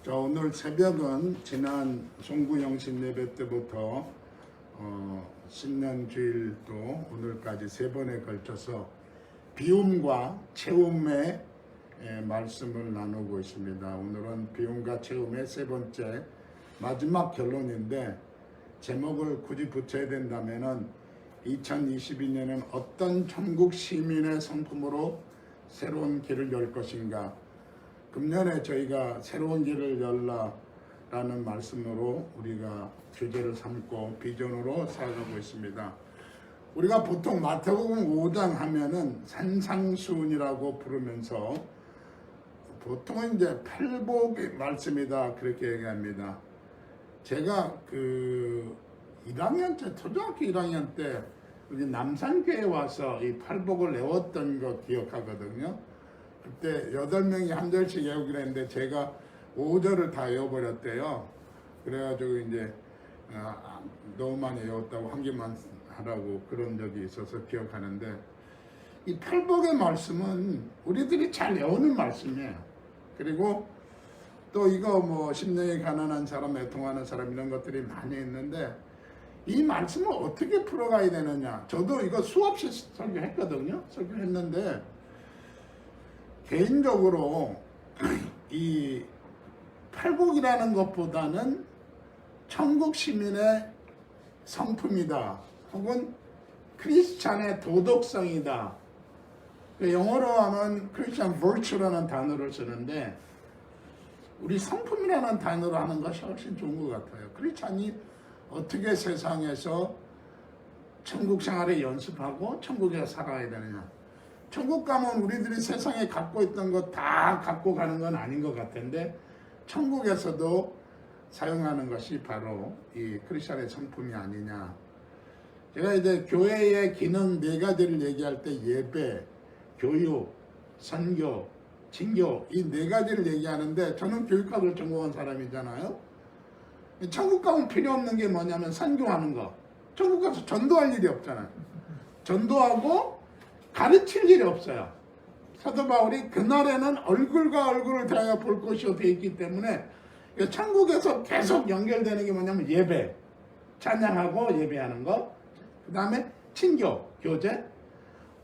자, 오늘 새벽은 지난 송구영신 예배 때부터 신년 주일도 오늘까지 세 번에 걸쳐서 비움과 채움의 말씀을 나누고 있습니다. 오늘은 비움과 채움의 세 번째 마지막 결론인데, 제목을 굳이 붙여야 된다면은 2022년은 어떤 천국 시민의 성품으로 새로운 길을 열 것인가. 금년에 저희가 새로운 길을 열라라는 말씀으로 우리가 주제를 삼고 비전으로 살아가고 있습니다. 우리가 보통 마태복음 5장 하면은 산상수훈이라고 부르면서 보통은 이제 팔복의 말씀이다 그렇게 얘기합니다. 제가 1학년 때, 초등학교 1학년 때 우리 남산교에 와서 이 팔복을 외웠던 거 기억하거든요. 그때 8명이 한 절씩 외우기로 했는데 제가 5절을 다 외워버렸대요. 그래가지고 이제 너무 많이 외웠다고 한 개만 하라고 그런 적이 있어서 기억하는데, 이 팔복의 말씀은 우리들이 잘 외우는 말씀이에요. 그리고 또 이거 뭐 심령이 가난한 사람, 애통하는 사람 이런 것들이 많이 있는데, 이 말씀을 어떻게 풀어가야 되느냐. 저도 이거 수없이 설교했거든요. 설교했는데 개인적으로 이 팔복이라는 것보다는 천국 시민의 성품이다, 혹은 크리스찬의 도덕성이다. 영어로 하면 크리스찬 virtue라는 단어를 쓰는데, 우리 성품이라는 단어로 하는 것이 훨씬 좋은 것 같아요. 크리스찬이 어떻게 세상에서 천국 생활에 연습하고 천국에서 살아야 되느냐. 천국 가면 우리들이 세상에 갖고 있던 거 다 갖고 가는 건 아닌 것 같은데, 천국에서도 사용하는 것이 바로 이 크리스찬의 성품이 아니냐. 제가 이제 교회의 기능 4가지를 얘기할 때 예배, 교육, 선교, 진교 이 4가지를 얘기하는데, 저는 교육학을 전공한 사람이잖아요. 천국 가면 필요 없는 게 뭐냐면 선교하는 거. 천국 가서 전도할 일이 없잖아요. 전도하고 가르칠 일이 없어요. 사도 바울이 그날에는 얼굴과 얼굴을 대하여 볼 것이요 되어 있기 때문에, 천국에서 계속 연결되는 게 뭐냐면 예배, 찬양하고 예배하는 거, 그 다음에 친교, 교제,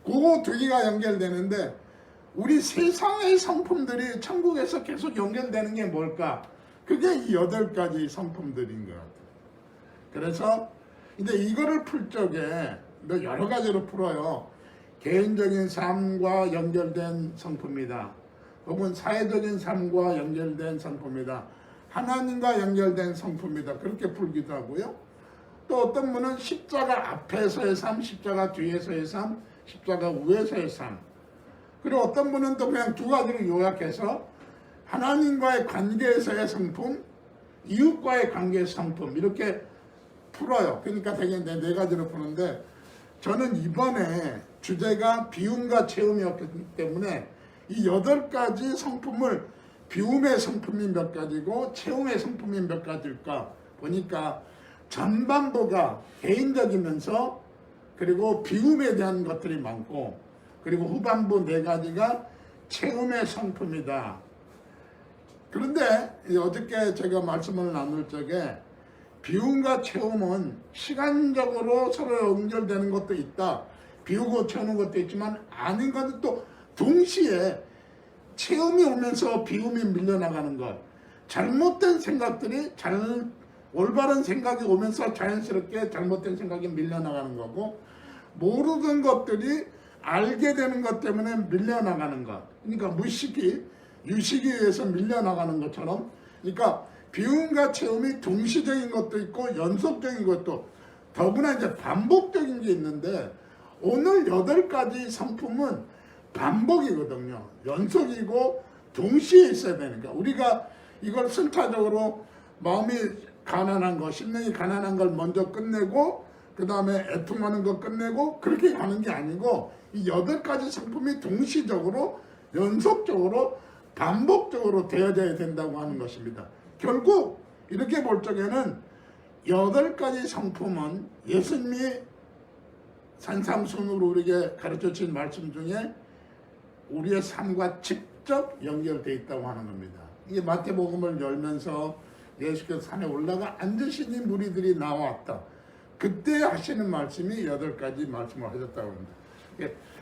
그거 2개가 연결되는데, 우리 세상의 성품들이 천국에서 계속 연결되는 게 뭘까? 그게 이 8가지 성품들인 것 같아요. 그래서 이제 이거를 풀 적에 여러 가지로 풀어요. 개인적인 삶과 연결된 성품이다, 혹은 사회적인 삶과 연결된 성품이다, 하나님과 연결된 성품이다, 그렇게 풀기도 하고요. 또 어떤 분은 십자가 앞에서의 삶, 십자가 뒤에서의 삶, 십자가 위에서의 삶. 그리고 어떤 분은 또 그냥 2가지로 요약해서 하나님과의 관계에서의 성품, 이웃과의 관계의 성품, 이렇게 풀어요. 그러니까 되게 4가지로 푸는데, 저는 이번에 주제가 비움과 채움이었기 때문에 이 8가지 성품을, 비움의 성품이 몇 가지고 채움의 성품이 몇 가지일까 보니까 전반부가 개인적이면서, 그리고 비움에 대한 것들이 많고, 그리고 후반부 4가지가 채움의 성품이다. 그런데 어저께 제가 말씀을 나눌 적에 비움과 채움은 시간적으로 서로 연결되는 것도 있다, 비우고 채우는 것도 있지만 아닌 것은 또 동시에 채움이 오면서 비움이 밀려나가는 것, 잘못된 생각들이 올바른 생각이 오면서 자연스럽게 잘못된 생각이 밀려나가는 거고, 모르던 것들이 알게 되는 것 때문에 밀려나가는 것. 그러니까 유식에 의해서 밀려나가는 것처럼, 그러니까 비움과 채움이 동시적인 것도 있고 연속적인 것도, 더구나 이제 반복적인 게 있는데, 오늘 8가지 성품은 반복이거든요. 연속이고 동시에 있어야 되니까, 우리가 이걸 순차적으로 마음이 가난한 거, 심령이 가난한 걸 먼저 끝내고 그 다음에 애통하는 거 끝내고 그렇게 가는 게 아니고, 이 8가지 성품이 동시적으로 연속적으로 반복적으로 되어져야 된다고 하는 것입니다. 결국 이렇게 볼 적에는 8가지 성품은 예수님이 산상수훈으로 우리에게 가르쳐 주신 말씀 중에 우리의 삶과 직접 연결되어 있다고 하는 겁니다. 이 마태복음을 열면서 예수께서 산에 올라가 앉으시니 무리들이 나왔다. 그때 하시는 말씀이 8가지 말씀을 하셨다고 합니다.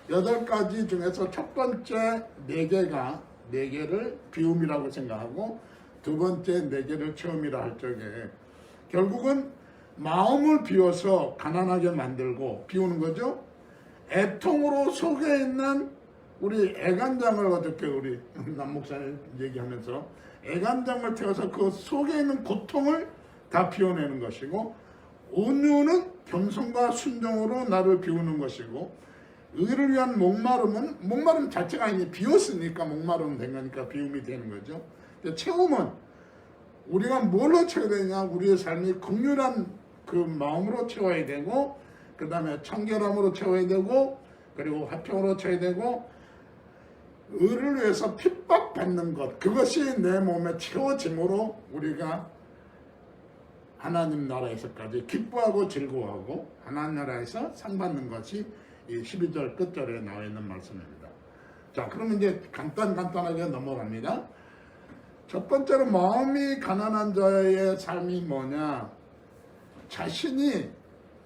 8가지 중에서 첫 번째 4개를 비움이라고 생각하고 두 번째 4개를 체험이라 할 적에 결국은 마음을 비워서 가난하게 만들고 비우는 거죠. 애통으로 속에 있는 우리 애간장을 어저께 우리 남 목사님 얘기하면서 애간장을 태워서 그 속에 있는 고통을 다 비워내는 것이고, 온유는 겸손과 순종으로 나를 비우는 것이고, 의를 위한 목마름 자체가 이제 비웠으니까 목마름 된 거니까 비움이 되는 거죠. 체험은 우리가 뭘로 채워야 되냐, 우리의 삶이 긍휼한 그 마음으로 채워야 되고, 그 다음에 청결함으로 채워야 되고, 그리고 화평으로 채워야 되고, 의를 위해서 핍박받는 것, 그것이 내 몸에 채워짐으로 우리가 하나님 나라에서까지 기뻐하고 즐거워하고 하나님 나라에서 상 받는 것이 이 12절 끝절에 나와 있는 말씀입니다. 자, 그러면 이제 간단하게 넘어갑니다. 첫 번째로 마음이 가난한 자의 삶이 뭐냐, 자신이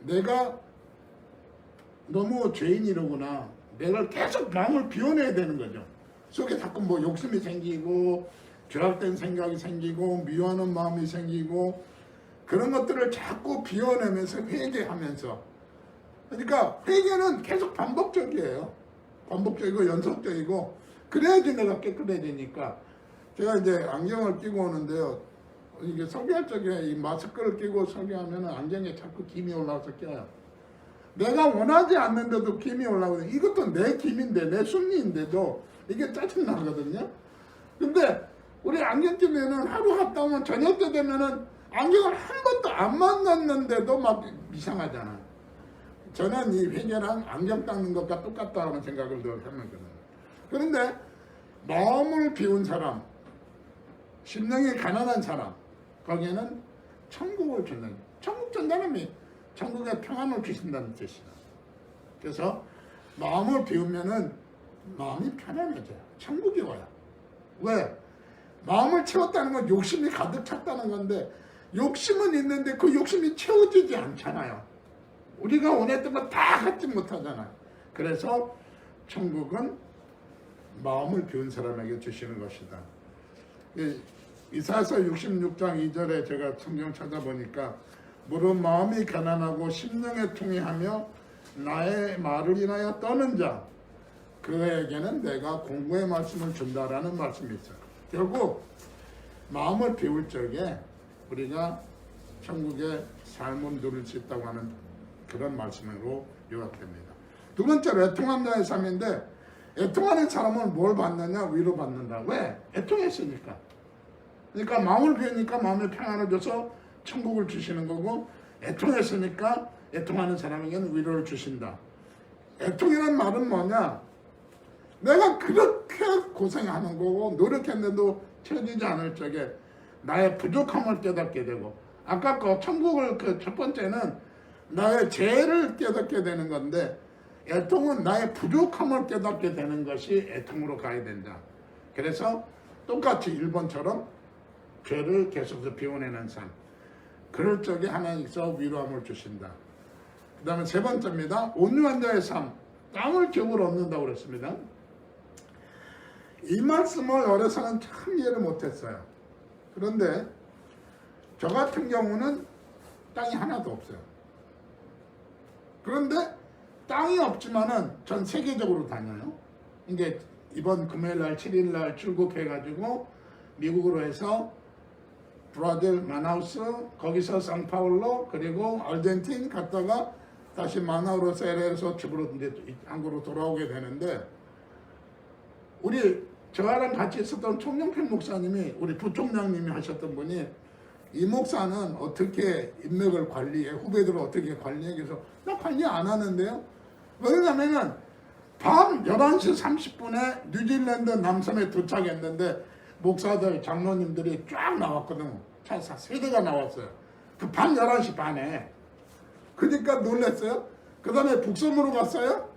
내가 너무 죄인이로구나, 내가 계속 마음을 비워내야 되는 거죠. 속에 자꾸 뭐 욕심이 생기고 죄악된 생각이 생기고 미워하는 마음이 생기고 그런 것들을 자꾸 비워내면서 회개하면서, 그러니까 회개는 계속 반복적이에요. 반복적이고 연속적이고, 그래야지 내가 깨끗해지니까. 제가 이제 안경을 끼고 오는데요, 이게 설교할 적에 이 마스크를 끼고 설교하면 안경에 자꾸 김이 올라와서 껴요. 내가 원하지 않는데도 김이 올라오거든요. 이것도 내 김인데, 내 순리인데도 이게 짜증나거든요. 근데 우리 안경 끼면은 하루 갔다 오면 저녁 때 되면은 안경을 한 번도 안 만났는데도 막 이상하잖아. 저는 이 회개랑 안경 닦는 것과 똑같다는 생각을 늘 하거든요. 그런데 마음을 비운 사람, 심령이 가난한 사람, 거기에는 천국을 준다는, 천국 준다는 천국에 평안을 주신다는 뜻이다. 그래서 마음을 비우면은 마음이 편안해져요. 천국이 와요. 왜? 마음을 채웠다는 건 욕심이 가득 찼다는 건데, 욕심은 있는데 그 욕심이 채워지지 않잖아요. 우리가 원했던 거 다 갖지 못하잖아요. 그래서 천국은 마음을 비운 사람에게 주시는 것이다. 이사야서 66장 2절에 제가 성경 찾아보니까, 무릇 마음이 가난하고 심령에 통해하며 나의 말을 인하여 떠는 자, 그에게는 내가 공고의 말씀을 준다라는 말씀이 있어요. 결국 마음을 비울 적에 우리가 천국의 삶을 누릴 수 있다고 하는 그런 말씀으로 요약됩니다. 두 번째로 애통한 자의 삶인데, 애통하는 사람은 뭘 받느냐? 위로받는다. 왜? 애통했으니까. 그러니까 마음을 비우니까 마음에 평안을 줘서 천국을 주시는 거고, 애통했으니까 애통하는 사람에게는 위로를 주신다. 애통이란 말은 뭐냐? 내가 그렇게 고생하는 거고 노력했는데도 채워지지 않을 적에 나의 부족함을 깨닫게 되고, 아까 그 천국을 그 첫 번째는 나의 죄를 깨닫게 되는 건데, 애통은 나의 부족함을 깨닫게 되는 것이 애통으로 가야 된다. 그래서 똑같이 1번처럼 죄를 계속해서 비워내는 삶, 그럴 적에 하나님께서 위로함을 주신다. 그 다음에 세 번째입니다. 온유한 자의 삶, 땅을 기업을 얻는다고 그랬습니다. 이 말씀을 어려서는 참 이해를 못했어요. 그런데 저 같은 경우는 땅이 하나도 없어요. 그런데 땅이 없지만은 전 세계적으로 다녀요. 이게 이번 금요일날 7일날 출국해가지고 미국으로 해서 브라질 마나우스, 거기서 상파울로, 그리고 아르헨틴 갔다가 다시 마나우로서 LA에서 집으로 이제 한국으로 돌아오게 되는데, 우리 저랑 같이 있었던 총영필 목사님이, 우리 부총장님이 하셨던 분이, 이 목사는 어떻게 인맥을 관리해, 후배들을 어떻게 관리해? 그래서 나 관리 안 하는데요. 왜냐면은 밤 11시 30분에 뉴질랜드 남섬에 도착했는데 목사들, 장로님들이 쫙 나왔거든. 차 3대가 나왔어요. 그 밤 11시 반에. 그러니까 놀랐어요. 그 다음에 북섬으로 갔어요.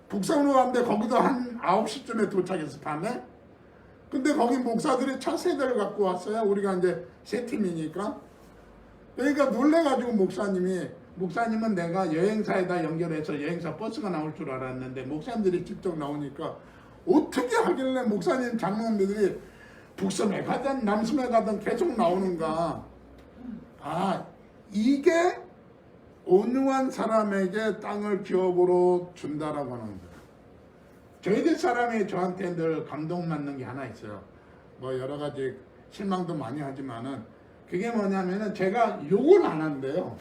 북섬으로 갔는데 거기도 한 9시쯤에 도착했어, 밤에. 근데 거기 목사들이 첫 세대를 갖고 왔어요. 우리가 이제 세 팀이니까. 그러니까 놀래가지고 목사님은 내가 여행사에다 연결해서 여행사 버스가 나올 줄 알았는데 목사님들이 직접 나오니까 어떻게 하길래 목사님 장로님들이 북섬에 가든 남섬에 가든 계속 나오는가. 아, 이게 온유한 사람에게 땅을 기업으로 준다라고 하는 거예요. 저희들 사람이 저한테 늘 감동받는 게 하나 있어요. 뭐 여러 가지 실망도 많이 하지만은 그게 뭐냐면은 제가 욕을 안 한대요.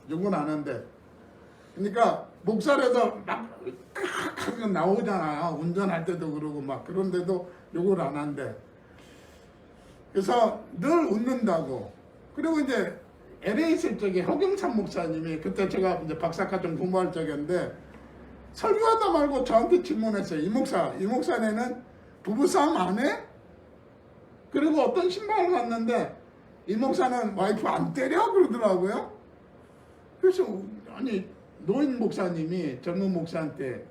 욕을 안 한대. 그러니까 목살에서 막 나오잖아요. 운전할 때도 그러고 막 그런데도 욕을 안 한대. 그래서 늘 웃는다고. 그리고 이제 LA 있을 적에 허경찬 목사님이 그때 제가 이제 박사과정 공부할 적인데 설교하다 말고 저한테 질문했어요. 이 목사네는 부부싸움 안 해? 그리고 어떤 신방을 갔는데 이 목사는 와이프 안 때려? 그러더라고요. 그래서 아니 노인 목사님이 젊은 목사한테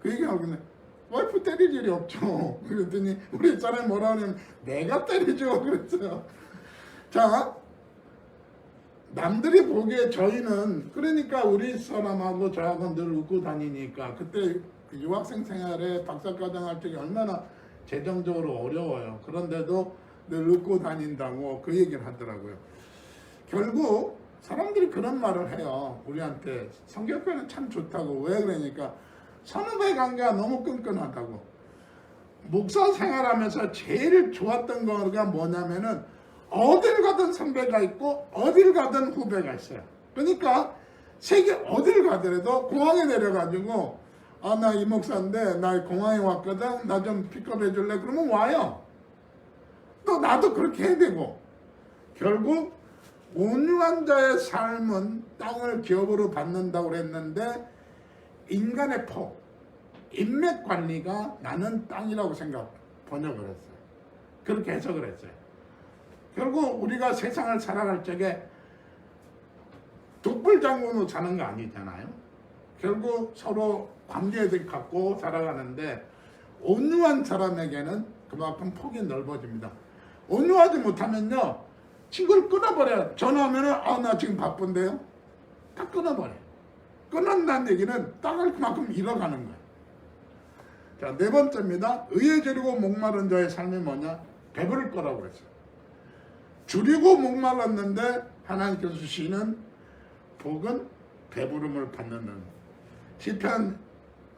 그 얘기하고 있는데 와이프 때릴 일이 없죠. 그랬더니 우리 사람이 뭐라 하냐면 내가 때리죠. 그랬어요. 자, 남들이 보기에 저희는 그러니까 우리 사람하고 저하고 늘 웃고 다니니까 그때 그 유학생 생활에 박사과정 할 적에 얼마나 재정적으로 어려워요. 그런데도 늘 웃고 다닌다고 그 얘기를 하더라고요. 결국 사람들이 그런 말을 해요. 우리한테 성격표는 참 좋다고. 왜 그러니까 선후배 관계가 너무 끈끈하다고. 목사 생활하면서 제일 좋았던 거가 뭐냐면은 어딜 가든 선배가 있고 어딜 가든 후배가 있어요. 그러니까 세계 어딜 가더라도 공항에 내려가지고 아, 나 이 목사인데 나 공항에 왔거든. 나 좀 픽업해 줄래? 그러면 와요. 또 나도 그렇게 해야 되고. 결국 온유한 자의 삶은 땅을 기업으로 받는다고 그랬는데 인간의 폭, 인맥 관리가 나는 땅이라고 번역을 했어요. 그렇게 해석을 했어요. 결국 우리가 세상을 살아갈 적에 독불장군으로 사는 거 아니잖아요. 결국 서로 관계를 갖고 살아가는데 온유한 사람에게는 그만큼 폭이 넓어집니다. 온유하지 못하면요, 친구를 끊어버려요. 전화하면은 아, 나 지금 바쁜데요. 다 끊어버려요. 끊는다는 얘기는 땅을 그만큼 잃어가는 거예요. 자, 네 번째입니다. 의에 줄이고 목마른 자의 삶이 뭐냐? 배부를 거라고 했어요. 줄이고 목말랐는데 하나님께서 주시는 복은 배부름을 받는 시편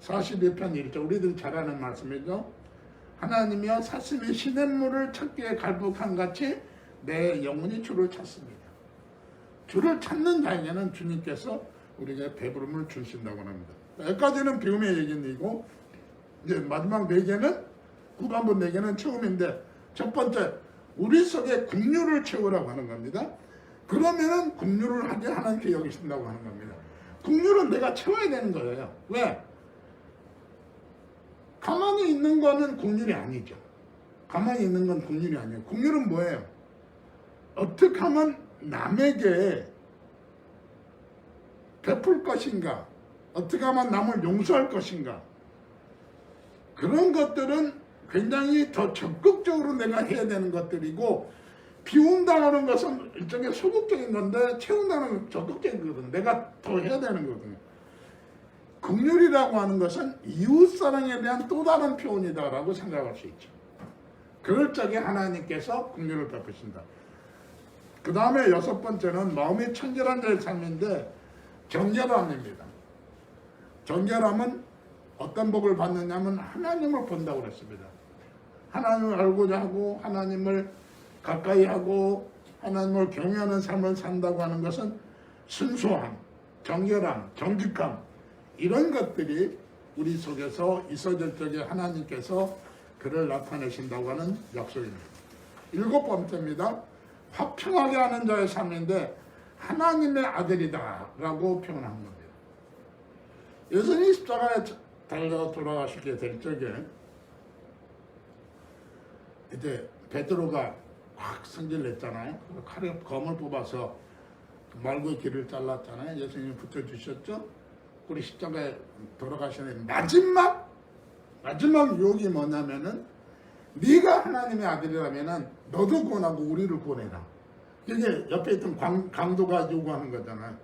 42편 1절 우리들이 잘 아는 말씀이죠. 하나님이여 사슴이 시냇물을 찾기에 갈북한 같이 내 영혼이 주를 찾습니다. 주를 찾는 자에게는 주님께서 우리에게 배부름을 주신다고 합니다. 여기까지는 비움의 얘기이고 이제 마지막 4개는 후반부 4개는 처음인데 첫 번째 우리 속에 긍휼을 채우라고 하는 겁니다. 그러면은 긍휼을 하게 하나님께 여기신다고 하는 겁니다. 긍휼은 내가 채워야 되는 거예요. 왜? 가만히 있는 거는 긍휼이 아니죠. 가만히 있는 건 긍휼이 아니에요. 긍휼은 뭐예요? 어떻게 하면 남에게 베풀 것인가? 어떻게 하면 남을 용서할 것인가? 그런 것들은 굉장히 더 적극적으로 내가 해야 되는 것들이고 비운다는 것은 일종의 소극적인 건데 채운다는 건 적극적인 거거든요. 내가 더 해야 되는 거거든요. 긍휼이라고 하는 것은 이웃사랑에 대한 또 다른 표현이다라고 생각할 수 있죠. 그럴 적에 하나님께서 긍휼을 베푸신다. 그 다음에 6번째는 마음이 청결한 자의 삶인데 정결함입니다. 정결함은 어떤 복을 받느냐면 하나님을 본다고 그랬습니다. 하나님을 알고자 하고 하나님을 가까이 하고 하나님을 경외하는 삶을 산다고 하는 것은 순수함, 정결함, 정직함 이런 것들이 우리 속에서 있어질 적에 하나님께서 그를 나타내신다고 하는 약속입니다. 7번째입니다. 화평하게 하는 자의 삶인데 하나님의 아들이다 라고 표현한 겁니다. 예수님이 십자가에 달려 돌아가시게 될 적에 이제 베드로가 확 승질냈잖아요. 칼에 검을 뽑아서 말고의 길을 잘랐잖아요. 예수님이 붙여주셨죠. 우리 십자가에 돌아가시는 마지막 유혹이 뭐냐면은 네가 하나님의 아들이라면은 너도 구원하고 우리를 구원해라. 이게 옆에 있던 강도가 요구하는 거잖아요.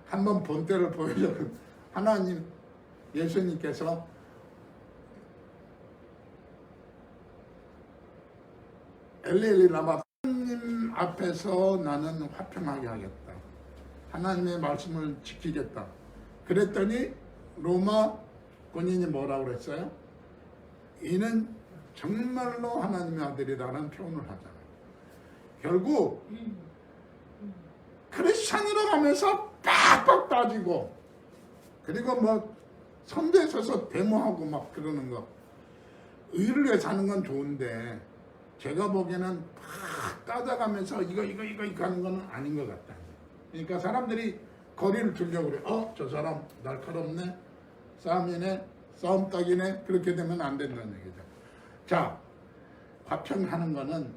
한번 본때를 보여줘. 하나님, 예수님께서 엘리 라마, 하나님 앞에서 나는 화평하게 하겠다. 하나님의 말씀을 지키겠다. 그랬더니 로마 군인이 뭐라고 그랬어요? 이는 정말로 하나님의 아들이라는 표현을 하잖아요. 결국 크리스찬이라고 하면서 빡빡 따지고, 그리고 뭐 선대에 서서 데모하고 막 그러는 거, 의를 위해 사는 건 좋은데 제가 보기에는 막 따져가면서 이거 하는 건 아닌 것 같다. 그러니까 사람들이 거리를 두려고 그래. 저 사람 날카롭네, 싸움이네, 싸움 딱이네. 그렇게 되면 안 된다는 얘기죠. 자, 화평하는 거는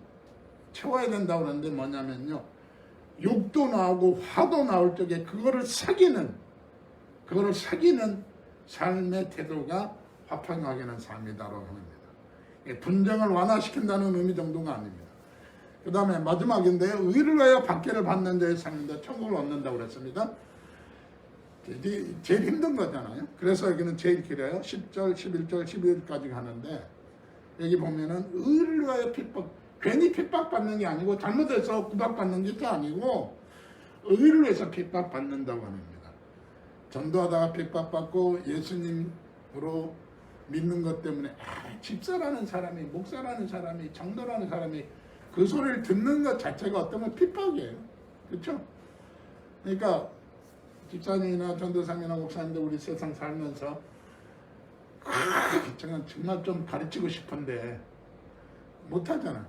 채워야 된다고 하는데 뭐냐면요, 욕도 나오고 화도 나올 적에 그거를 사귀는 삶의 태도가 화평하게 하는 삶이다라고 합니다. 분쟁을 완화시킨다는 의미 정도가 아닙니다. 그 다음에 마지막인데, 의를 위하여 박해를 받는 자의 삶인데 천국을 얻는다고 그랬습니다. 제일 힘든 거잖아요. 그래서 여기는 제일 길어요. 10절, 11절, 12절까지 가는데, 여기 보면은 의를 위하여 핍박, 괜히 핍박받는 게 아니고 잘못해서 구박받는 게 아니고 의를 위해서 핍박받는다고 합니다. 전도하다가 핍박받고 예수님으로 믿는 것 때문에 집사라는 사람이, 목사라는 사람이, 장로라는 사람이 그 소리를 듣는 것 자체가 어떤 핍박이에요. 그렇죠? 그러니까 집사님이나 전도사님이나 목사님들 우리 세상 살면서 정말 좀 가르치고 싶은데 못하잖아.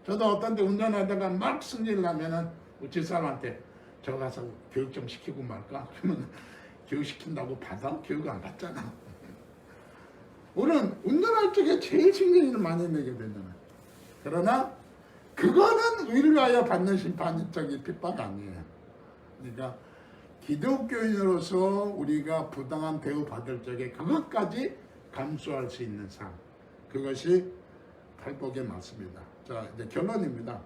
저도 어떤 데 운전하다가 막 승질 나면은 우리 사람한테 저 가서 교육 좀 시키고 말까? 그러면 교육시킨다고 받아? 교육 안 받잖아. 우리는 운전할 적에 제일 신경을 많이 내게 되잖아요. 그러나 그거는 의를 위하여 받는 심판적인 핍박 아니에요. 그러니까 기독교인으로서 우리가 부당한 대우 받을 적에 그것까지 감수할 수 있는 삶, 그것이 팔복의 맞습니다. 자, 이제 결론입니다.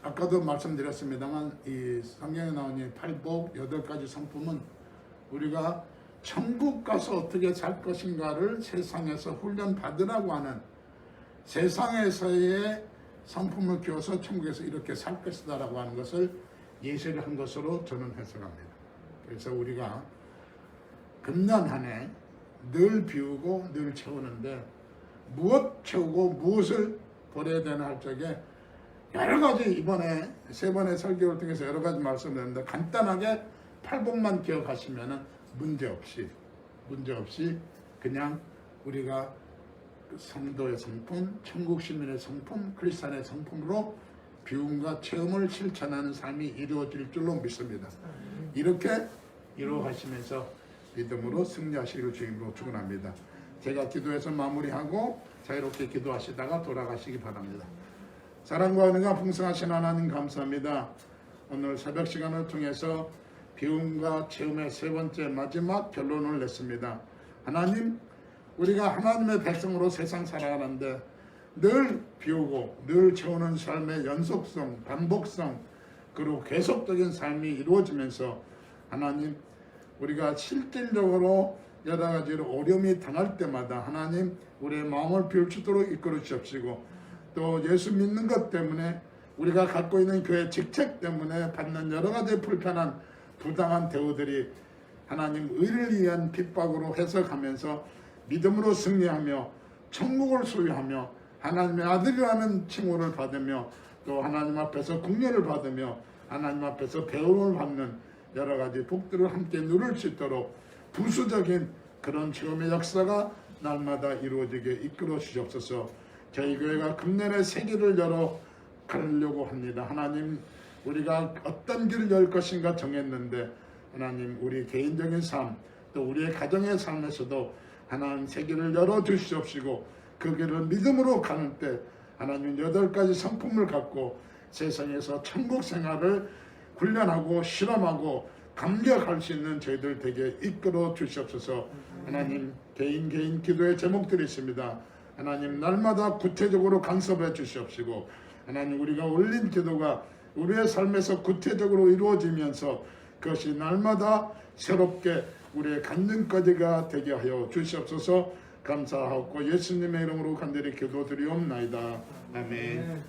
아까도 말씀드렸습니다만 이 성경에 나온 이 팔복 8가지 성품은 우리가 천국 가서 어떻게 살 것인가를 세상에서 훈련 받으라고 하는, 세상에서의 성품을 키워서 천국에서 이렇게 살 것이다라고 하는 것을 예시를 한 것으로 저는 해석합니다. 그래서 우리가 금년 한 해 늘 비우고 늘 채우는데 무엇 채우고 무엇을 버려야 되나 할 적에 여러 가지, 이번에 3번의 설교를 통해서 여러 가지 말씀드렸는데 간단하게 팔복만 기억하시면 문제 없이 그냥 우리가 성도의 성품, 천국 시민의 성품, 크리스찬의 성품으로 비움과 체험을 실천하는 삶이 이루어질 줄로 믿습니다. 이렇게 이루어가시면서 믿음으로 승리하시기를 주님으로 축원합니다. 제가 기도해서 마무리하고 자유롭게 기도하시다가 돌아가시기 바랍니다. 사랑과 은혜가 풍성하신 하나님 감사합니다. 오늘 새벽 시간을 통해서 비움과 체험의 3번째 마지막 결론을 냈습니다. 하나님, 우리가 하나님의 백성으로 세상 살아가는데 늘 비우고 늘 채우는 삶의 연속성, 반복성, 그리고 계속적인 삶이 이루어지면서 하나님, 우리가 실질적으로 여러 가지로 어려움이 당할 때마다 하나님, 우리의 마음을 비울 수 있도록 이끌어 주십시고, 또 예수 믿는 것 때문에 우리가 갖고 있는 교회 직책 때문에 받는 여러 가지 불편한 부당한 대우들이 하나님 의를 위한 핍박으로 해석하면서 믿음으로 승리하며 천국을 소유하며 하나님의 아들이라는 칭호를 받으며 또 하나님 앞에서 국례를 받으며 하나님 앞에서 배움을 받는 여러 가지 복들을 함께 누릴 수 있도록 부수적인 그런 체험의 역사가 날마다 이루어지게 이끌어 주시옵소서. 저희 교회가 금년에 새 길을 열어 가려고 합니다. 하나님, 우리가 어떤 길을 열 것인가 정했는데 하나님, 우리 개인적인 삶, 또 우리의 가정의 삶에서도 하나님 새 길을 열어 주시옵시고, 그 길을 믿음으로 가는 때 하나님 8가지 성품을 갖고 세상에서 천국 생활을 훈련하고 실험하고 감격할 수 있는 저희들 되게 이끌어 주시옵소서. 하나님, 개인 기도의 제목들이 있습니다. 하나님 날마다 구체적으로 간섭해 주시옵시고 하나님 우리가 올린 기도가 우리의 삶에서 구체적으로 이루어지면서 그것이 날마다 새롭게 우리의 간증까지가 되게 하여 주시옵소서. 감사하고 예수님의 이름으로 간절히 기도드리옵나이다. 아멘.